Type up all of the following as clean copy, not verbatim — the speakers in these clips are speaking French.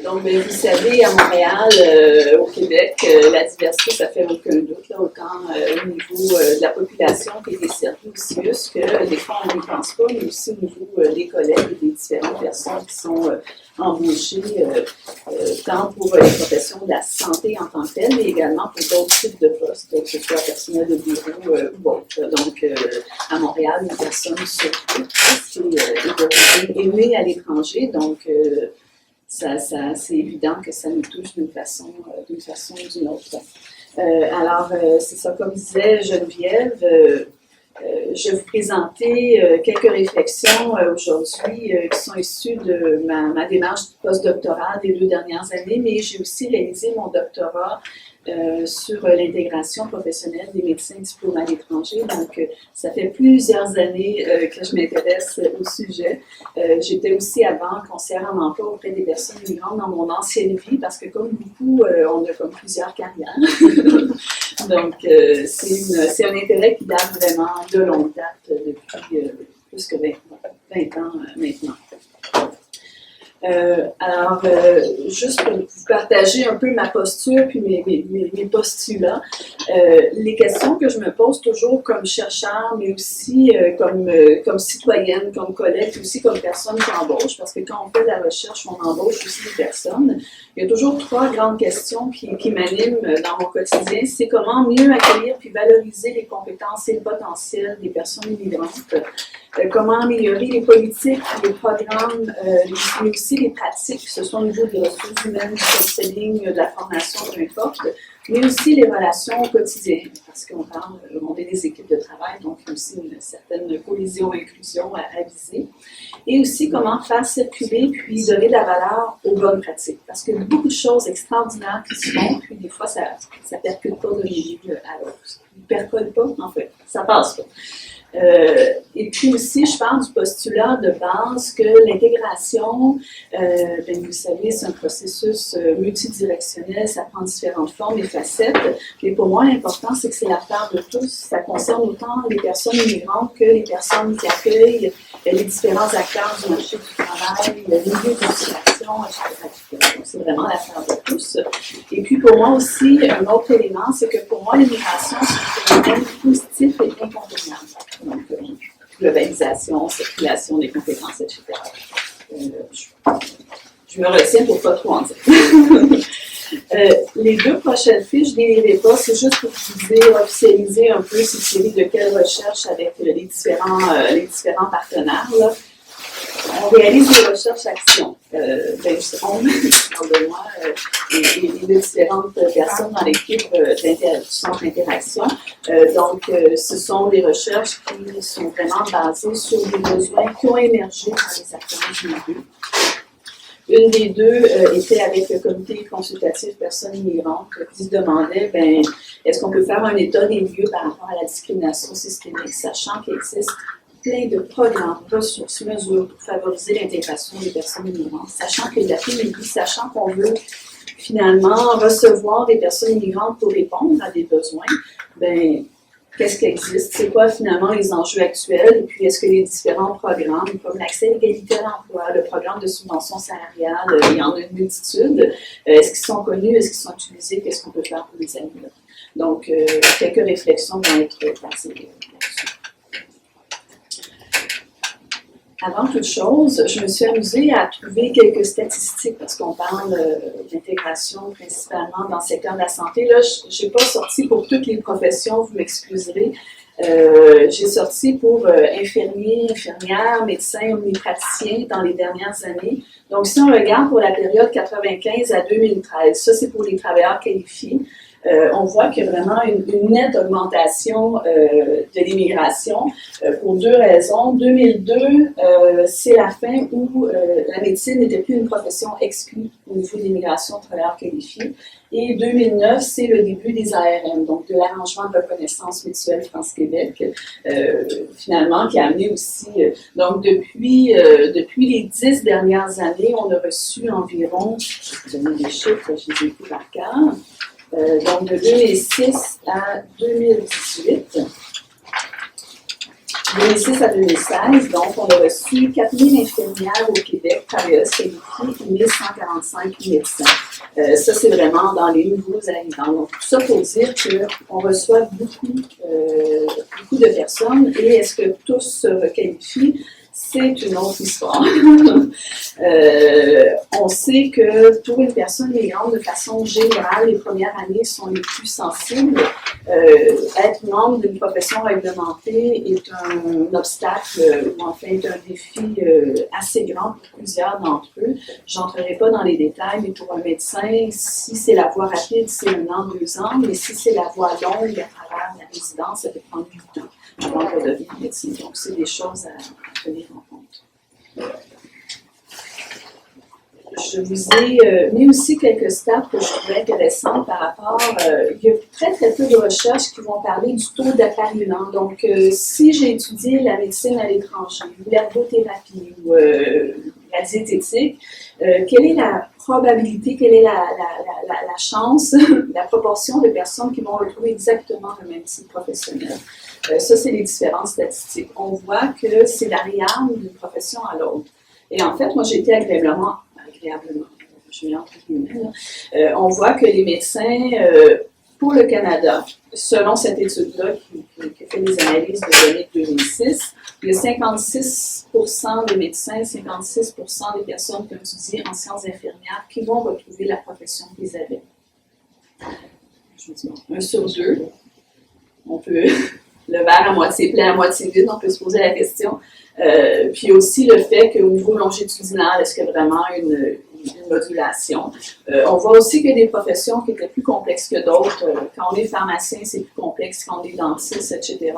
Donc, bien, vous savez, à Montréal, au Québec, la diversité, ça fait aucun doute, là, autant au niveau de la population qui est desservie aussi plus que des fois on n'y pense pas, mais aussi au niveau des collègues et des différentes personnes qui sont embauchées, tant pour les professions de la santé en tant que telles, mais également pour d'autres types de postes, que ce soit personnel de bureau ou autre. Donc, à Montréal, une personne sur deux est née à l'étranger, donc c'est évident que ça nous touche d'une façon ou d'une autre. Alors, c'est ça, comme disait Geneviève, je vais vous présenter quelques réflexions aujourd'hui qui sont issues de ma démarche postdoctorale des 2 dernières années, mais j'ai aussi réalisé mon doctorat sur l'intégration professionnelle des médecins diplômés à l'étranger. Donc, ça fait plusieurs années que je m'intéresse au sujet. J'étais aussi avant conseillère en emploi auprès des personnes migrantes dans mon ancienne vie, parce que comme beaucoup, on a comme plusieurs carrières. Donc, c'est un intérêt qui date vraiment de longue date, depuis plus que 20 ans maintenant. Alors, juste pour vous partager un peu ma posture puis mes postulats, les questions que je me pose toujours comme chercheur, mais aussi comme citoyenne, comme collègue, puis aussi comme personne qui embauche, parce que quand on fait de la recherche, on embauche aussi des personnes. Il y a toujours 3 grandes questions qui m'animent dans mon quotidien. C'est comment mieux accueillir puis valoriser les compétences et le potentiel des personnes immigrantes. Comment améliorer les politiques, les programmes, mais aussi les pratiques, que ce soit au niveau des ressources humaines, du counseling, de la formation, peu importe, mais aussi les relations au quotidien, parce qu'on est des équipes de travail, donc il y a aussi une certaine cohésion, inclusion à viser. Et aussi comment faire circuler puis donner de la valeur aux bonnes pratiques, parce qu'il y a beaucoup de choses extraordinaires qui se font, puis des fois ça percute pas d'un milieu à l'autre. Il ne percole pas, en fait, ça passe pas. Et puis aussi, je parle du postulat de base que l'intégration, vous savez, c'est un processus multidirectionnel, ça prend différentes formes et facettes. Mais pour moi, l'important, c'est que c'est l'affaire de tous. Ça concerne autant les personnes immigrantes que les personnes qui accueillent les différents acteurs du marché du travail, le milieu de l'administration, etc. Donc, c'est vraiment l'affaire de tous. Et puis, pour moi aussi, un autre élément, c'est que pour moi, l'immigration, c'est un phénomène positif et incontournable. Donc, globalisation, circulation des compétences, etc. Je me retiens pour ne pas trop en dire. Les 2 prochaines fiches, je ne les lirai pas, c'est juste pour vous dire, officialiser un peu cette série de quelles recherches avec les différents partenaires. Là. On réalise des recherches-actions. Je parle de moi et des différentes personnes dans l'équipe du centre d'interaction. Donc, ce sont des recherches qui sont vraiment basées sur des besoins qui ont émergé dans les acteurs du milieu. Une des 2 était avec le comité consultatif personnes immigrantes qui se demandait, est-ce qu'on peut faire un état des lieux par rapport à la discrimination systémique, sachant qu'il existe plein de programmes, ressources, mesures pour favoriser l'intégration des personnes immigrantes, sachant qu'il y a la pénurie, sachant qu'on veut finalement recevoir des personnes immigrantes pour répondre à des besoins, qu'est-ce qui existe? C'est quoi finalement les enjeux actuels? Et puis est-ce que les différents programmes, comme l'accès à l'égalité à l'emploi, le programme de subvention salariale, il y en a une multitude, est-ce qu'ils sont connus? Est-ce qu'ils sont utilisés? Qu'est-ce qu'on peut faire pour les améliorer? Donc, quelques réflexions vont être placées là-dessus. Avant toute chose, je me suis amusée à trouver quelques statistiques parce qu'on parle d'intégration principalement dans le secteur de la santé. Là, je n'ai pas sorti pour toutes les professions, vous m'excuserez. J'ai sorti pour infirmiers, infirmières, médecins, omnipraticiens dans les dernières années. Donc, si on regarde pour la période 1995 à 2013, ça c'est pour les travailleurs qualifiés. On voit qu'il y a vraiment une nette augmentation de l'immigration pour 2 raisons. 2002, c'est la fin où la médecine n'était plus une profession exclue au niveau de l'immigration de travailleurs qualifiés. Et 2009, c'est le début des ARM, donc de l'arrangement de reconnaissance mutuelle France-Québec, finalement, qui a amené aussi... donc, depuis les 10 dernières années, on a reçu environ, je vais vous donner des chiffres, je les ai pris par cœur, donc de 2006 à 2018, 2006 à 2016, donc on a reçu 4000 infirmières au Québec, travailleuses qualifiées, et 1145 médecins. Ça, c'est vraiment dans les nouveaux arrivants. Donc, tout ça pour dire qu'on reçoit beaucoup de personnes, et est-ce que tous se requalifient? C'est une autre histoire. On sait que pour une personne migrante, de façon générale, les premières années sont les plus sensibles. Être membre d'une profession réglementée est un obstacle, ou enfin est un défi assez grand pour plusieurs d'entre eux. Je n'entrerai pas dans les détails, mais pour un médecin, si c'est la voie rapide, c'est 1 an, 2 ans, mais si c'est la voie longue à travers la résidence, ça peut prendre 8 ans avant de devenir médecin. Donc, c'est des choses à tenir en compte. Je vous ai mis aussi quelques stats que je trouvais intéressantes par rapport. Il y a très très peu de recherches qui vont parler du taux d'appariement. Donc, si j'ai étudié la médecine à l'étranger, ou l'ergothérapie, ou la diététique, quelle est la probabilité, quelle est la chance, la proportion de personnes qui vont retrouver exactement le même type professionnel? Ça, c'est les différences statistiques. On voit que c'est variable d'une profession à l'autre. Et en fait, moi, j'ai été agréablement, je mets entre guillemets, on voit que les médecins, pour le Canada, selon cette étude-là qui fait des analyses de données de 2006, il y a 56% des médecins, 56% des personnes qui ont étudié en sciences infirmières qui vont retrouver la profession qu'ils avaient. Je me dis, 1 sur 2, on peut, le verre à moitié plein, à moitié vide, on peut se poser la question. Puis aussi le fait qu'au niveau longitudinal, est-ce qu'il y a vraiment une modulation? On voit aussi qu'il y a des professions qui étaient plus complexes que d'autres. Quand on est pharmacien, c'est plus complexe, quand on est dentiste, etc.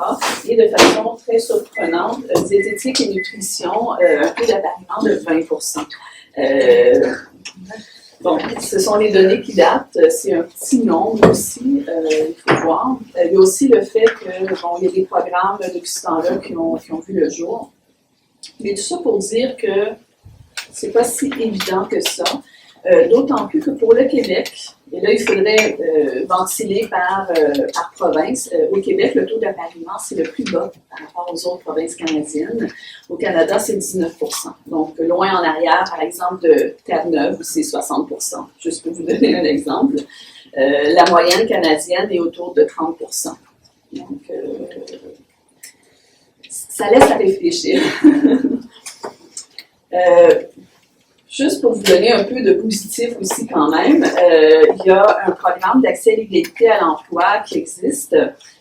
Et de façon très surprenante, diététique et nutrition, un taux d'appariement de 20%. Bon, ce sont les données qui datent, c'est un petit nombre aussi, il faut voir. Il y a aussi le fait que, bon, il y a des programmes depuis ce temps-là qui ont vu le jour. Mais tout ça pour dire que c'est pas si évident que ça, d'autant plus que pour le Québec, et là il faudrait ventiler par province. Au Québec, le taux d'appariement, c'est le plus bas par rapport aux autres provinces canadiennes. Au Canada, c'est 19%. Donc, loin en arrière, par exemple, de Terre-Neuve, où c'est 60%. Juste pour vous donner un exemple. La moyenne canadienne est autour de 30%. Donc, ça laisse à réfléchir. Juste pour vous donner un peu de positif aussi quand même, il y a un programme d'accès à l'égalité à l'emploi qui existe.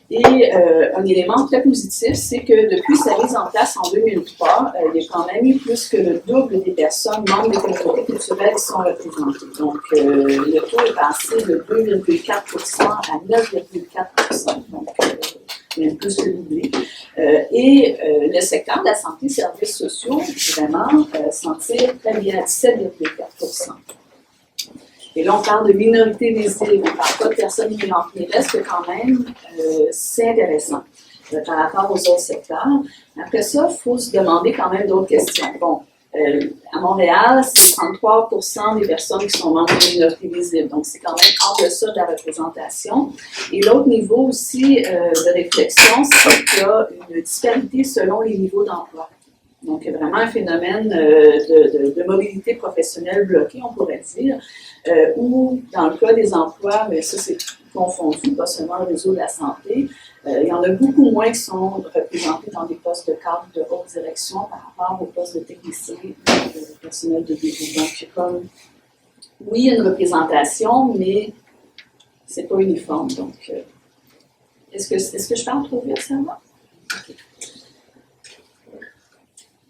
Et un élément très positif, c'est que depuis sa mise en place en 2003, il y a quand même eu plus que le double des personnes membres des communautés culturelles qui sont représentées. Donc, le taux est passé de 2,4% à 9,4%. Donc, même plus que doublé. Et le secteur de la santé et services sociaux, vraiment, s'en tire très bien à 17,4%. Et là, on parle de minorité des îles, on ne parle pas de personnes migrantes, mais reste que quand même, c'est intéressant par rapport aux autres secteurs. Après ça, il faut se demander quand même d'autres questions. Bon, à Montréal, c'est 33% des personnes qui sont membres de minorité des îles, donc c'est quand même en deçà de la représentation. Et l'autre niveau aussi de réflexion, c'est qu'il y a une disparité selon les niveaux d'emploi. Donc, il y a vraiment un phénomène de mobilité professionnelle bloquée, on pourrait dire, où, dans le cas des emplois, mais ça c'est confondu, pas seulement le réseau de la santé, il y en a beaucoup moins qui sont représentés dans des postes de cadre de haute direction par rapport aux postes de technicien et de personnel de bureau. Donc, comme, oui, il y a une représentation, mais c'est pas uniforme. Donc, est-ce que je parle trop vite, ça va? Okay.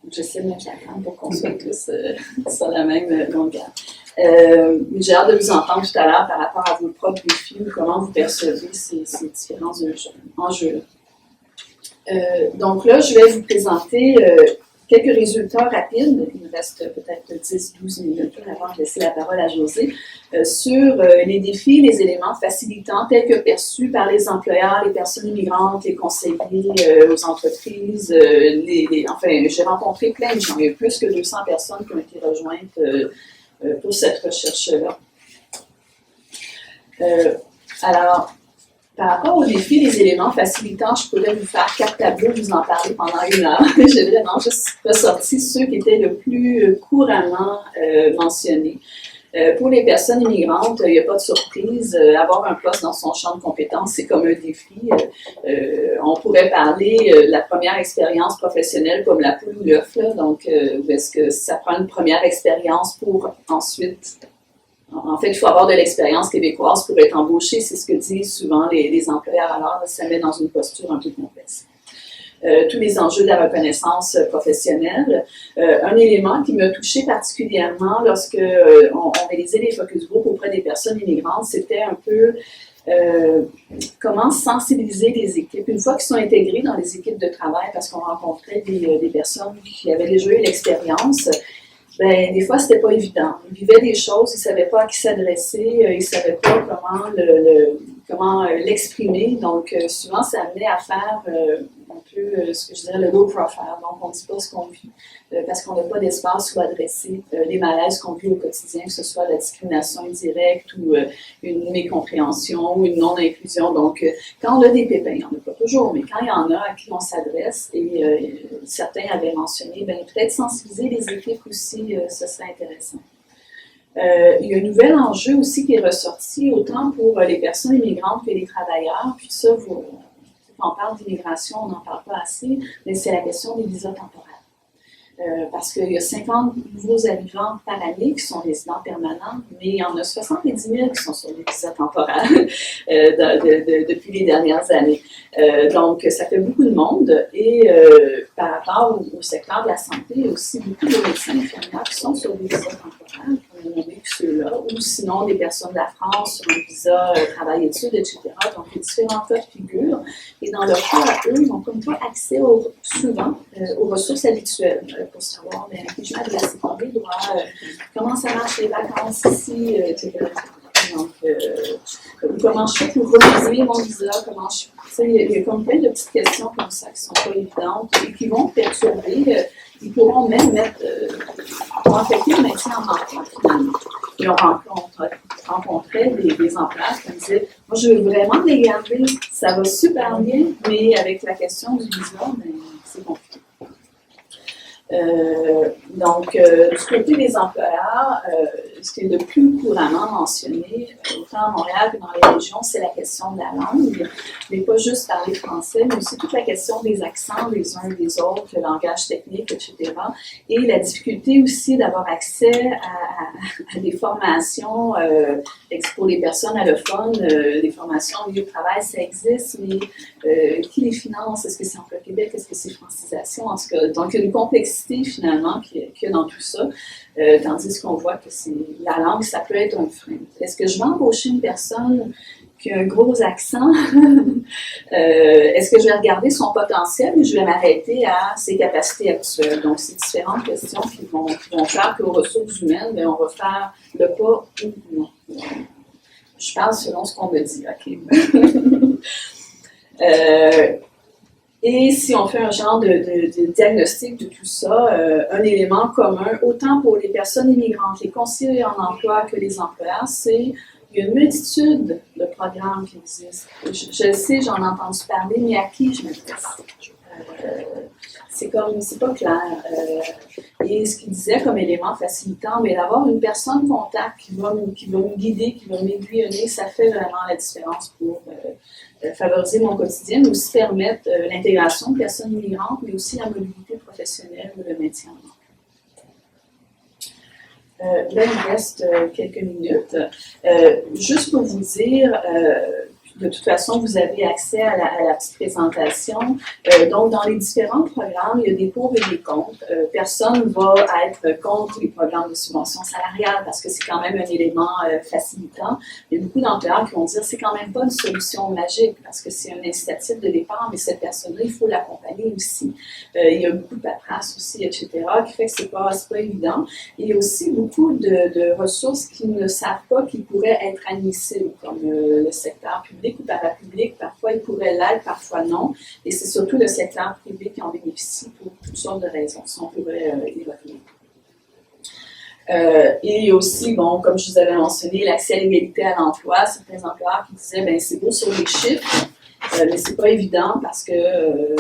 J'essaie de mettre la carte pour qu'on soit tous sur la même longueur. J'ai hâte de vous entendre tout à l'heure par rapport à vos propres défis, comment vous percevez ces différents enjeux. Donc là, je vais vous présenter quelques résultats rapides. Il me reste peut-être 10-12 minutes avant de laisser la parole à Josée, sur les défis, les éléments facilitants tels que perçus par les employeurs, les personnes immigrantes, les conseillers aux entreprises. Enfin, j'ai rencontré plein de gens. Il y a plus que 200 personnes qui ont été rejointes pour cette recherche-là. Alors, Par rapport aux défis, les éléments facilitants, je pourrais vous faire 4 tableaux, vous en parler pendant 1 heure. J'ai vraiment juste ressorti ceux qui étaient le plus couramment mentionnés. Pour les personnes immigrantes, il n'y a pas de surprise. Avoir un poste dans son champ de compétences, c'est comme un défi. On pourrait parler de la première expérience professionnelle comme la poule ou l'œuf. Donc, est-ce que ça prend une première expérience pour ensuite... En fait, il faut avoir de l'expérience québécoise pour être embauché. C'est ce que disent souvent les employeurs. Alors, ça met dans une posture un peu complexe. Tous les enjeux de la reconnaissance professionnelle. Un élément qui m'a touchée particulièrement lorsque on réalisait les focus group auprès des personnes immigrantes, c'était un peu comment sensibiliser les équipes. Une fois qu'ils sont intégrés dans les équipes de travail, parce qu'on rencontrait des personnes qui avaient déjà eu l'expérience, ben, des fois, c'était pas évident. Ils vivaient des choses, ils savaient pas à qui s'adresser, ils savaient pas comment l'exprimer. Donc, souvent, ça amenait à faire un peu ce que je dirais le low profile. Donc, on ne dit pas ce qu'on vit parce qu'on n'a pas d'espace où adresser les malaises qu'on vit au quotidien, que ce soit la discrimination indirecte ou une mécompréhension ou une non-inclusion. Donc, quand on a des pépins, il n'y en a pas toujours, mais quand il y en a à qui on s'adresse, et certains avaient mentionné, ben, peut-être sensibiliser les équipes aussi, ce serait intéressant. Il y a un nouvel enjeu aussi qui est ressorti, autant pour les personnes immigrantes que les travailleurs, puis ça, quand on parle d'immigration, on n'en parle pas assez, mais c'est la question des visas temporaires. Parce qu'il y a 50 nouveaux arrivants par année qui sont résidents permanents, mais il y en a 70 000 qui sont sur des visas temporaires depuis les dernières années. Donc, ça fait beaucoup de monde. Et par rapport au secteur de la santé, il y a aussi beaucoup de médecins infirmières qui sont sur des visas temporaires, on a nommé ceux-là, ou sinon des personnes de la France sur un visa travail-études, etc. Donc, il y a différents cas de figure. Et dans leur cas, eux, ils n'ont comme pas accès souvent aux ressources habituelles pour savoir à qui je m'adresse, combien de droits, comment ça marche les vacances ici, etc. Donc, comment je fais pour renouveler mon visa, il y a comme plein de petites questions comme ça qui ne sont pas évidentes et qui vont perturber. Ils pourront même affecter le maintien en emploi, finalement. Et on rencontrait des employeurs qui me disaient « Moi, je veux vraiment les garder, ça va super bien, mais avec la question du visa, ben, c'est compliqué. » Donc, du côté des employeurs, ce qui est le plus couramment mentionné, autant à Montréal que dans les régions, c'est la question de la langue, mais pas juste parler français, mais aussi toute la question des accents des uns et des autres, le langage technique, etc. Et la difficulté aussi d'avoir accès à des formations pour les personnes allophones, des formations au milieu de travail, ça existe, mais qui les finance? Est-ce que c'est Emploi Québec? Est-ce que c'est francisation? En tout cas, donc il y a une complexité finalement qu'il y a dans tout ça, tandis qu'on voit que la langue, ça peut être un frein. Est-ce que je vais embaucher une personne qui a un gros accent? Est-ce que je vais regarder son potentiel ou je vais m'arrêter à ses capacités actuelles? Donc, c'est différentes questions qui vont faire qu'aux ressources humaines, bien, on va faire le pas ou non. Je parle selon ce qu'on me dit, OK. Et si on fait un genre de diagnostic de tout ça, un élément commun, autant pour les personnes immigrantes, les conseillers en emploi que les employeurs, c'est qu'il y a une multitude de programmes qui existent. Je sais, j'en ai entendu parler, mais à qui je m'adresse? C'est pas clair. Et ce qu'il disait comme élément facilitant, mais d'avoir une personne contact qui va me guider, qui va m'aiguillonner, ça fait vraiment la différence pour favoriser mon quotidien, mais aussi permettre l'intégration de personnes immigrantes, mais aussi la mobilité professionnelle ou le maintien en emploi. Là, il reste quelques minutes. Juste pour vous dire, de toute façon, vous avez accès à la petite présentation. Donc, dans les différents programmes, il y a des pour et des contre. Personne ne va être contre les programmes de subvention salariale parce que c'est quand même un élément facilitant. Il y a beaucoup d'employeurs qui vont dire que c'est quand même pas une solution magique parce que c'est un incitatif de départ, mais cette personne-là, il faut l'accompagner aussi. Il y a beaucoup de paperasse aussi, etc., qui fait que c'est pas évident. Et il y a aussi beaucoup de ressources qui ne savent pas qu'ils pourraient être admissibles, comme le secteur public ou parapublic. Parfois, ils pourraient l'être, parfois non. Et c'est surtout le secteur privé qui en bénéficie pour toutes sortes de raisons. Si on pourrait y revenir. Et il y a aussi, bon, comme je vous avais mentionné, l'accès à l'égalité à l'emploi. Certains employeurs qui disaient, ben c'est beau sur les chiffres, mais c'est pas évident parce que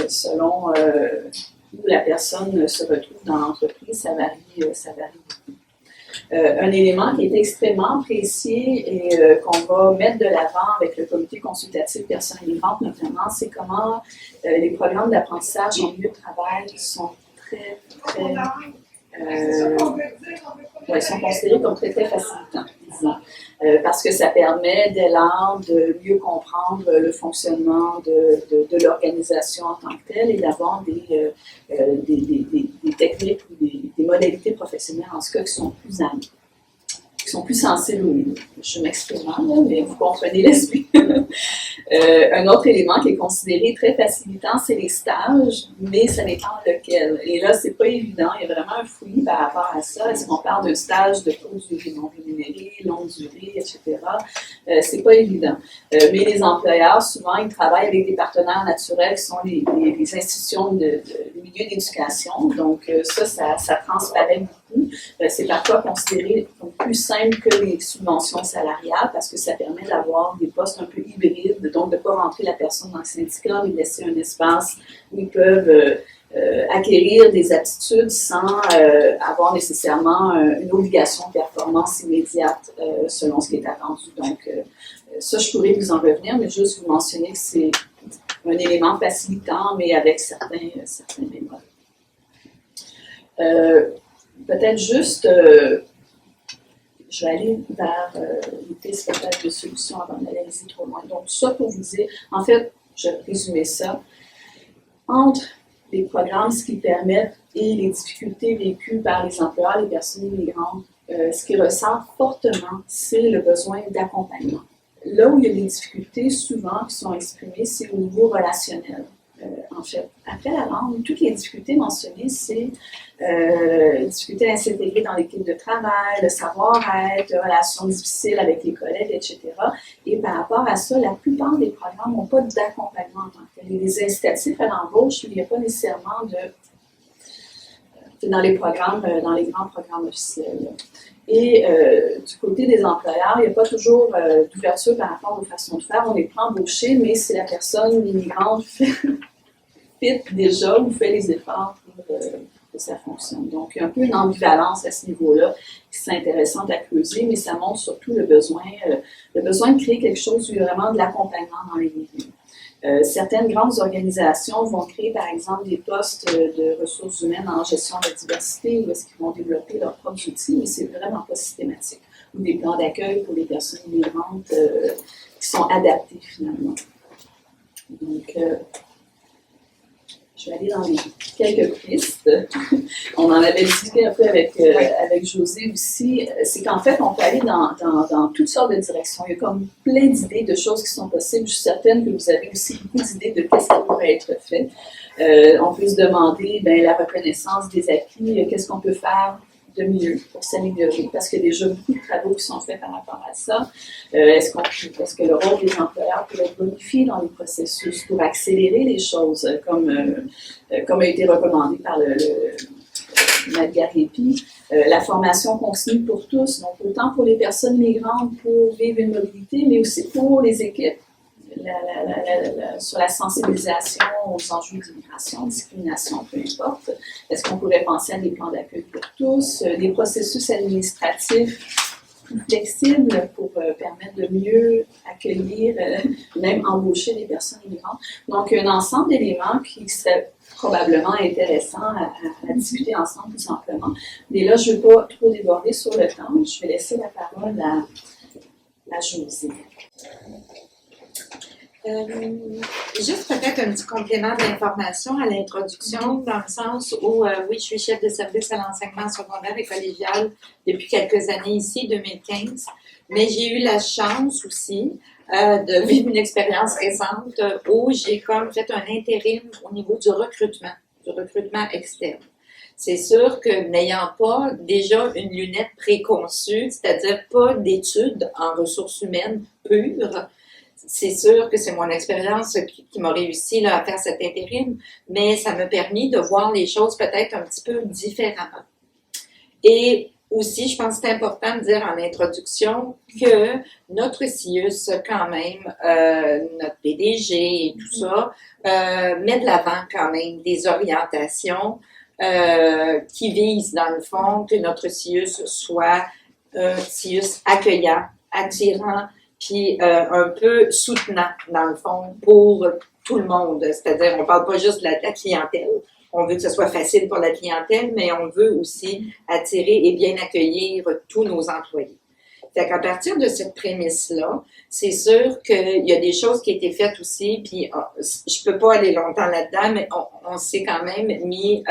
selon où la personne se retrouve dans l'entreprise, ça varie, ça varie beaucoup. Un élément qui est extrêmement apprécié et qu'on va mettre de l'avant avec le comité consultatif personnes migrantes notamment, c'est comment les programmes d'apprentissage en milieu de travail sont très, très ils sont considérés comme très, très facilitants, disons, parce que ça permet dès lors de mieux comprendre le fonctionnement de l'organisation en tant que telle et d'avoir des techniques ou des modalités professionnelles, en ce cas, qui sont plus amies, qui sont plus sensibles au milieu. Je m'exprime mal, mais vous comprenez l'esprit. Un autre élément qui est considéré très facilitant, c'est les stages, mais ça dépend lequel. Et là, c'est pas évident, il y a vraiment un fouillis par rapport à ça. Est-ce qu'on parle d'un stage de courte durée non rémunérée, longue durée, etc. C'est pas évident. Mais les employeurs, souvent, ils travaillent avec des partenaires naturels qui sont les institutions du milieu d'éducation. Donc, ça transparaît beaucoup. C'est parfois considéré comme plus simple que les subventions salariales parce que ça permet d'avoir des postes un peu hybrides, donc de ne pas rentrer la personne dans le syndicat, mais laisser un espace où ils peuvent acquérir des aptitudes sans avoir nécessairement une obligation de performance immédiate selon ce qui est attendu. Donc, ça, je pourrais vous en revenir, mais juste vous mentionner que c'est un élément facilitant, mais avec certains bémols. Peut-être juste, je vais aller vers les pistes peut-être de solutions avant d'analyser trop loin. Donc, ça pour vous dire, en fait, je vais résumer ça. Entre les programmes, ce qui permettent et les difficultés vécues par les employeurs, les personnes immigrantes, ce qui ressort fortement, c'est le besoin d'accompagnement. Là où il y a des difficultés souvent qui sont exprimées, c'est au niveau relationnel. En fait, après la langue, toutes les difficultés mentionnées, c'est difficultés à s'intégrer dans l'équipe de travail, le savoir-être, relations difficiles avec les collègues, etc. Et par rapport à ça, la plupart des programmes n'ont pas d'accompagnement en tant que tel. Il y a des incitatifs à l'embauche, mais il n'y a pas nécessairement dans les programmes, dans les grands programmes officiels. Et du côté des employeurs, il n'y a pas toujours d'ouverture par rapport aux façons de faire. On est pas embauché, mais si la personne immigrante fit déjà ou fait les efforts pour que ça fonctionne. Donc, il y a un peu une ambivalence à ce niveau-là qui serait intéressante à creuser, mais ça montre surtout le besoin de créer quelque chose où il y a vraiment de l'accompagnement dans les milieux. Certaines grandes organisations vont créer, par exemple, des postes de ressources humaines en gestion de la diversité, où est-ce qu'ils vont développer leurs propres outils, mais c'est vraiment pas systématique. Ou des plans d'accueil pour les personnes immigrantes qui sont adaptés, finalement. Donc, je vais aller dans quelques pistes. On en avait discuté un peu avec José aussi. C'est qu'en fait, on peut aller dans toutes sortes de directions. Il y a comme plein d'idées de choses qui sont possibles. Je suis certaine que vous avez aussi beaucoup d'idées de qu'est-ce qui pourrait être fait. On peut se demander, la reconnaissance des acquis, qu'est-ce qu'on peut faire de mieux pour s'améliorer, parce qu'il y a déjà beaucoup de travaux qui sont faits par rapport à ça. Est-ce que le rôle des employeurs peut être bonifié dans les processus pour accélérer les choses, comme a été recommandé par le Margaretti, la formation continue pour tous, donc autant pour les personnes migrantes pour vivre une mobilité, mais aussi pour les équipes. Sur la sensibilisation aux enjeux d'immigration, discrimination, peu importe. Est-ce qu'on pourrait penser à des plans d'accueil pour tous, des processus administratifs plus flexibles pour permettre de mieux accueillir, même embaucher des personnes immigrantes? Donc, un ensemble d'éléments qui seraient probablement intéressants à discuter ensemble tout simplement. Mais là, je ne veux pas trop déborder sur le temps. Je vais laisser la parole à Josée. Juste peut-être un petit complément d'information à l'introduction, dans le sens où, oui, je suis chef de service à l'enseignement secondaire et collégial depuis quelques années ici, 2015, mais j'ai eu la chance aussi de vivre une expérience récente où j'ai comme fait un intérim au niveau du recrutement externe. C'est sûr que n'ayant pas déjà une lunette préconçue, c'est-à-dire pas d'études en ressources humaines pures, c'est sûr que c'est mon expérience qui m'a réussi là, à faire cet intérim, mais ça m'a permis de voir les choses peut-être un petit peu différemment. Et aussi, je pense que c'est important de dire en introduction que notre CIUS, quand même, notre PDG et tout ça, met de l'avant quand même des orientations qui visent, dans le fond, que notre CIUS soit un CIUS accueillant, attirant, puis un peu soutenant, dans le fond, pour tout le monde. C'est-à-dire, on parle pas juste de la clientèle. On veut que ce soit facile pour la clientèle, mais on veut aussi attirer et bien accueillir tous nos employés. Fait qu'à partir de cette prémisse-là, c'est sûr qu'il y a des choses qui ont été faites aussi, puis je peux pas aller longtemps là-dedans, mais on s'est quand même mis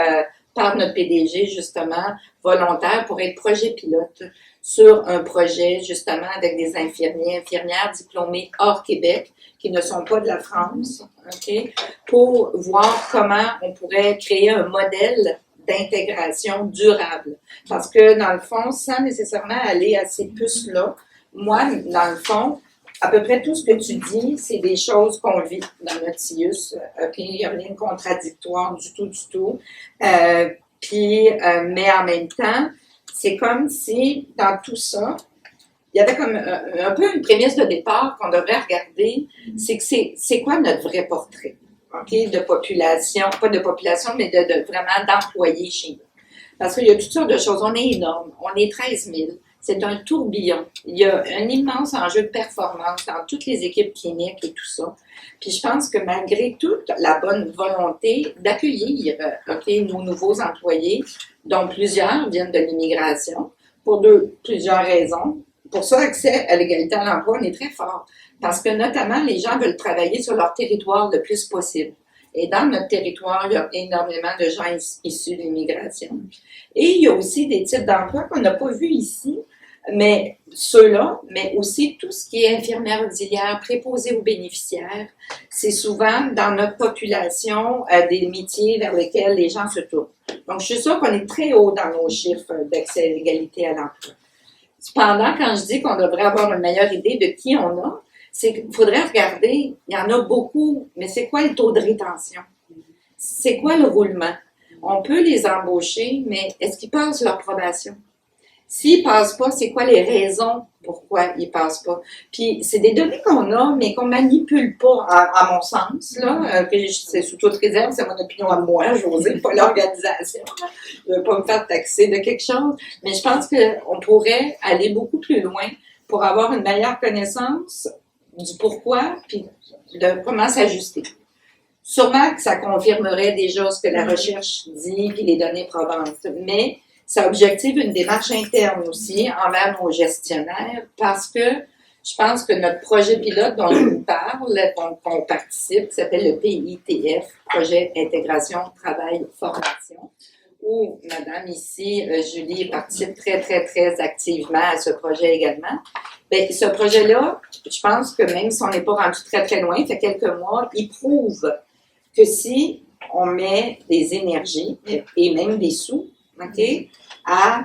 par notre PDG, justement, volontaire pour être projet pilote sur un projet, justement, avec des infirmières diplômées hors Québec, qui ne sont pas de la France, OK, pour voir comment on pourrait créer un modèle d'intégration durable. Parce que, dans le fond, sans nécessairement aller à ces puces-là, moi, dans le fond, à peu près tout ce que tu dis, c'est des choses qu'on vit dans notre CIUS. OK, il n'y a rien de contradictoire du tout. Mais en même temps, c'est comme si, dans tout ça, il y avait comme un peu une prémisse de départ qu'on devrait regarder, c'est que c'est quoi notre vrai portrait, OK, de population, pas de population, mais de vraiment d'employés chez nous. Parce qu'il y a toutes sortes de choses. On est énorme, on est 13 000. C'est un tourbillon. Il y a un immense enjeu de performance dans toutes les équipes cliniques et tout ça. Puis je pense que malgré toute la bonne volonté d'accueillir nos nouveaux employés, dont plusieurs viennent de l'immigration, pour plusieurs raisons. Pour ça, accès à l'égalité à l'emploi, on est très fort. Parce que notamment, les gens veulent travailler sur leur territoire le plus possible. Et dans notre territoire, il y a énormément de gens issus de l'immigration. Et il y a aussi des types d'emplois qu'on n'a pas vus ici, mais ceux-là, mais aussi tout ce qui est infirmière auxiliaire, préposé aux bénéficiaires, c'est souvent dans notre population des métiers vers lesquels les gens se tournent. Donc, je suis sûre qu'on est très haut dans nos chiffres d'accès à l'égalité à l'emploi. Cependant, quand je dis qu'on devrait avoir une meilleure idée de qui on a, c'est qu'il faudrait regarder, il y en a beaucoup, mais c'est quoi le taux de rétention? C'est quoi le roulement? On peut les embaucher, mais est-ce qu'ils passent leur probation? S'ils passent pas, c'est quoi les raisons pourquoi ils passent pas? Puis, c'est des données qu'on a, mais qu'on manipule pas, à mon sens, là. C'est sous toute réserve, c'est mon opinion à moi, j'osais pas l'organisation. Je veux pas me faire taxer de quelque chose. Mais je pense qu'on pourrait aller beaucoup plus loin pour avoir une meilleure connaissance du pourquoi, puis de comment s'ajuster. Sûrement que ça confirmerait déjà ce que la recherche dit, puis les données probantes, mais ça objective une démarche interne aussi envers nos gestionnaire, parce que je pense que notre projet pilote dont je vous parle, qu'on participe, qui s'appelle le PITF, Projet Intégration, Travail, Formation, où Madame ici, Julie, participe très, très, très activement à ce projet également. Bien, ce projet-là, je pense que même si on n'est pas rendu très, très loin, il fait quelques mois, il prouve que si on met des énergies et même des sous, OK, à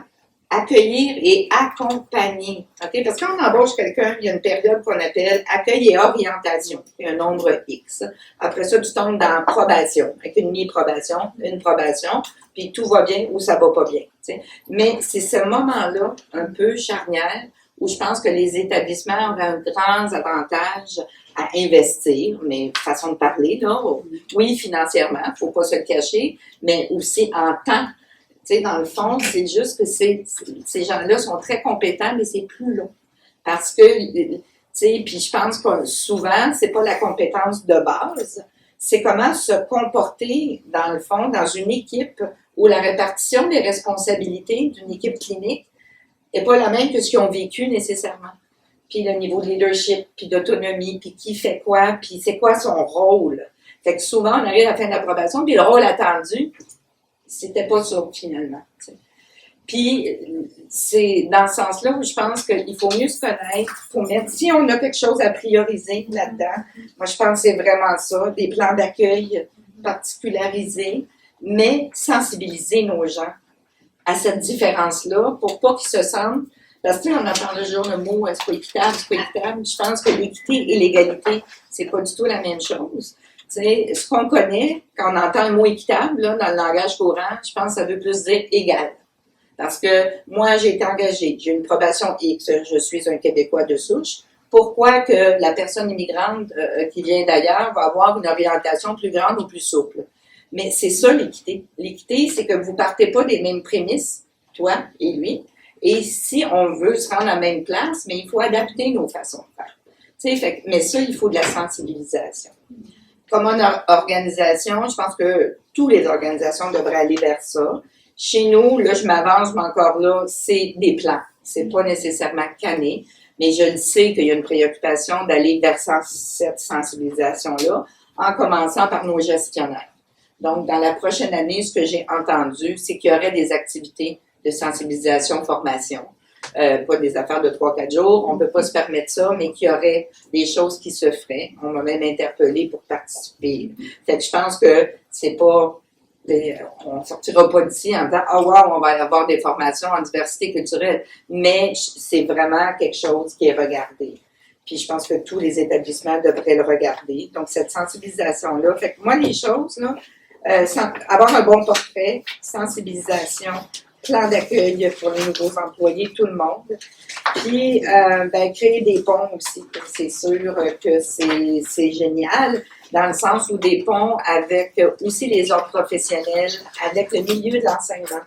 accueillir et accompagner, OK? Parce que quand on embauche quelqu'un, il y a une période qu'on appelle accueil et orientation. Il y a un nombre X. Après ça, tu tombes dans probation, avec une mi-probation, une probation, puis tout va bien ou ça va pas bien. T'sais. Mais c'est ce moment-là, un peu charnière, où je pense que les établissements ont un grand avantage à investir, mais façon de parler, là, oui, financièrement, faut pas se le cacher, mais aussi en temps. Tu sais, dans le fond, c'est juste que ces gens-là sont très compétents, mais c'est plus long. Parce que, tu sais, puis je pense que souvent, c'est pas la compétence de base, c'est comment se comporter, dans le fond, dans une équipe où la répartition des responsabilités d'une équipe clinique n'est pas la même que ce qu'ils ont vécu nécessairement. Puis le niveau de leadership, puis d'autonomie, puis qui fait quoi, puis c'est quoi son rôle. Fait que souvent, on arrive à la fin de l'approbation, puis le rôle attendu, c'était pas ça, finalement. T'sais. Puis, c'est dans ce sens-là où je pense qu'il faut mieux se connaître, faut mettre, si on a quelque chose à prioriser là-dedans, moi je pense que c'est vraiment ça, des plans d'accueil particularisés, mais sensibiliser nos gens à cette différence-là pour pas qu'ils se sentent, parce que on entend toujours le mot c'est pas équitable, c'est pas équitable. Je pense que l'équité et l'égalité, c'est pas du tout la même chose. T'sais, ce qu'on connaît, quand on entend le mot équitable, là, dans le langage courant, je pense que ça veut plus dire égal. Parce que moi, j'ai été engagée, j'ai une probation X, je suis un Québécois de souche. Pourquoi que la personne immigrante qui vient d'ailleurs va avoir une orientation plus grande ou plus souple? Mais c'est ça l'équité. L'équité, c'est que vous partez pas des mêmes prémices, toi et lui. Et si on veut se rendre à la même place, mais il faut adapter nos façons de faire. Mais ça, il faut de la sensibilisation. Comme organisation, je pense que toutes les organisations devraient aller vers ça. Chez nous, là, je m'avance, mais encore là, c'est des plans. C'est pas nécessairement canné, mais je le sais qu'il y a une préoccupation d'aller vers cette sensibilisation-là, en commençant par nos gestionnaires. Donc, dans la prochaine année, ce que j'ai entendu, c'est qu'il y aurait des activités de sensibilisation, formation. Pas des affaires de 3-4 jours, on ne peut pas se permettre ça, mais qu'il y aurait des choses qui se feraient. On m'a même interpellé pour participer. Fait que je pense que c'est pas, on sortira pas d'ici en disant « Ah wow, on va avoir des formations en diversité culturelle », mais c'est vraiment quelque chose qui est regardé. Puis je pense que tous les établissements devraient le regarder. Donc cette sensibilisation-là, fait que moi les choses, là, avoir un bon portrait, sensibilisation, plan d'accueil pour les nouveaux employés, tout le monde. Puis, créer des ponts aussi. C'est sûr que c'est génial, dans le sens où des ponts avec aussi les ordres professionnels, avec le milieu de l'enseignement,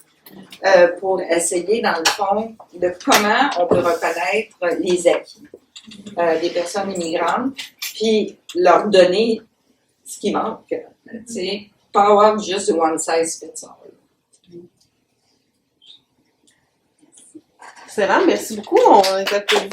pour essayer, dans le fond, de comment on peut reconnaître les acquis des personnes immigrantes, puis leur donner ce qui manque. Tu sais, pas avoir juste one size fits all. Excellent, merci beaucoup. On est applaudit.